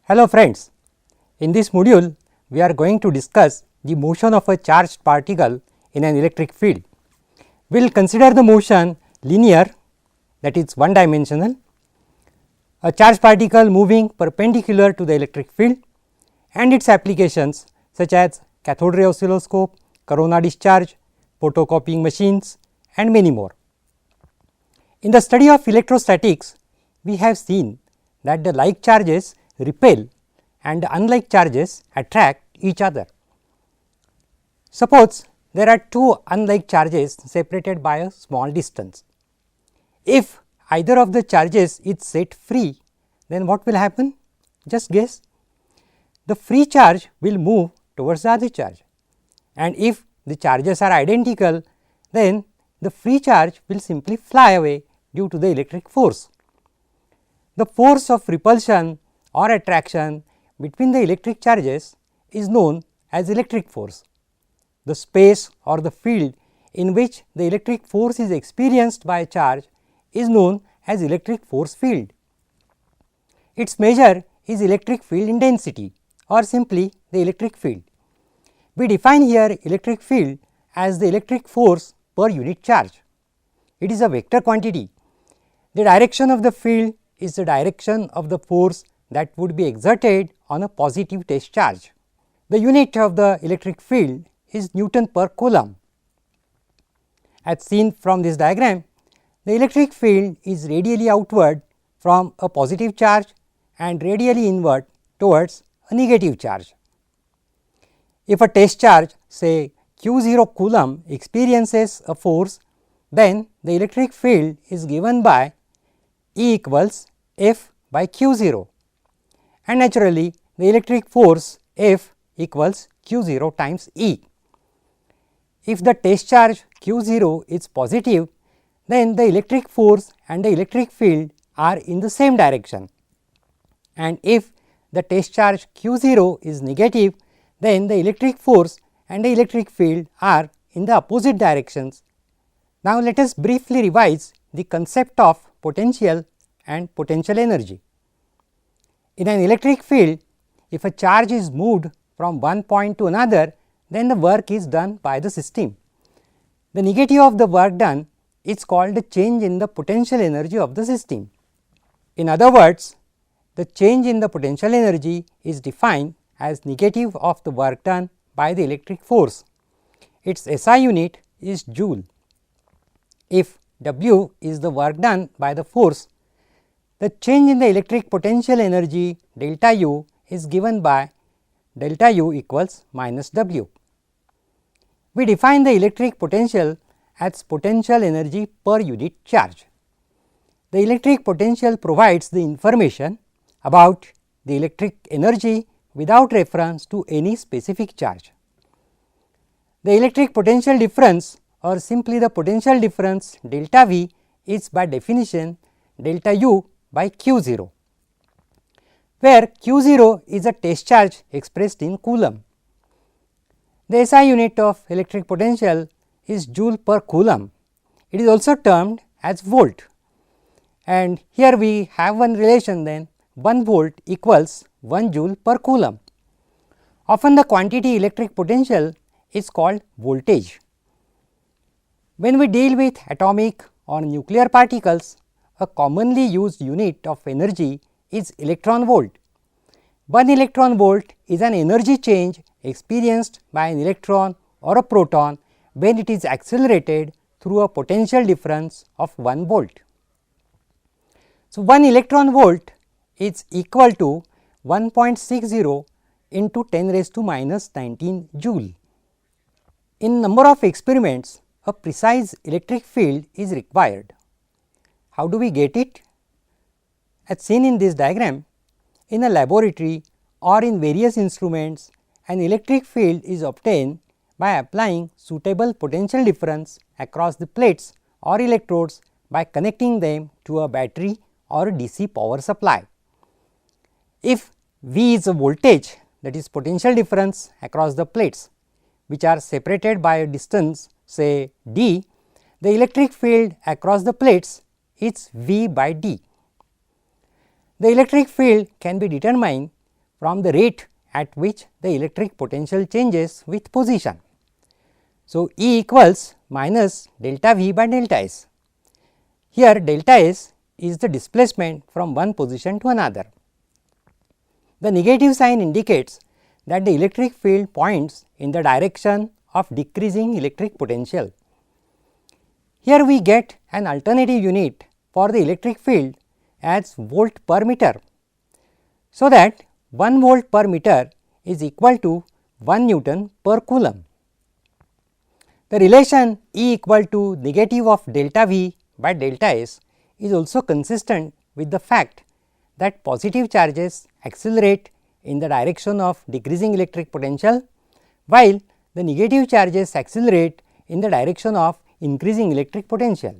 Hello friends, in this module we are going to discuss the motion of a charged particle in an electric field. We will consider the motion linear, that is one dimensional, a charged particle moving perpendicular to the electric field and its applications such as cathode ray oscilloscope, corona discharge, photocopying machines and many more. In the study of electrostatics, we have seen that the like charges repel and the unlike charges attract each other. Suppose there are two unlike charges separated by a small distance. If either of the charges is set free, then what will happen? Just guess. The free charge will move towards the other charge, and if the charges are identical, then the free charge will simply fly away due to the electric force. The force of repulsion or attraction between the electric charges is known as electric force. The space or the field in which the electric force is experienced by a charge is known as electric force field. Its measure is electric field intensity or simply the electric field. We define here electric field as the electric force per unit charge. It is a vector quantity. The direction of the field is the direction of the force that would be exerted on a positive test charge. The unit of the electric field is Newton per Coulomb. As seen from this diagram, the electric field is radially outward from a positive charge and radially inward towards a negative charge. If a test charge, say Q0 Coulomb, experiences a force, then the electric field is given by E equals F by Q0, and naturally the electric force F equals Q0 times E. If the test charge Q0 is positive, then the electric force and the electric field are in the same direction, and if the test charge Q0 is negative, then the electric force and the electric field are in the opposite directions. Now let us briefly revise the concept of potential and potential energy. In an electric field, if a charge is moved from one point to another, then the work is done by the system. The negative of the work done is called the change in the potential energy of the system. In other words, the change in the potential energy is defined as negative of the work done by the electric force. Its SI unit is joule. If W is the work done by the force, the change in the electric potential energy delta U is given by delta U equals minus W. We define the electric potential as potential energy per unit charge. The electric potential provides the information about the electric energy without reference to any specific charge. The electric potential difference, or simply the potential difference delta V, is by definition delta U by Q0, where Q0 is a test charge expressed in Coulomb. The SI unit of electric potential is joule per Coulomb. It is also termed as volt, and here we have one relation, then 1 volt equals 1 joule per Coulomb. Often the quantity electric potential is called voltage. When we deal with atomic or nuclear particles, a commonly used unit of energy is electron volt. 1 electron volt is an energy change experienced by an electron or a proton when it is accelerated through a potential difference of 1 volt. So, 1 electron volt is equal to 1.60 into 10 raised to minus 19 joule. In number of experiments, a precise electric field is required. How do we get it? As seen in this diagram, in a laboratory or in various instruments, an electric field is obtained by applying suitable potential difference across the plates or electrodes by connecting them to a battery or a DC power supply. If V is a voltage, that is potential difference across the plates which are separated by a distance, say d, the electric field across the plates is V by d. The electric field can be determined from the rate at which the electric potential changes with position. So, E equals minus delta V by delta S. Here delta S is the displacement from one position to another. The negative sign indicates that the electric field points in the direction of decreasing electric potential. Here we get an alternative unit for the electric field as volt per meter. So that 1 volt per meter is equal to 1 Newton per coulomb. The relation E equal to negative of delta V by delta S is also consistent with the fact that positive charges accelerate in the direction of decreasing electric potential, while the negative charges accelerate in the direction of increasing electric potential.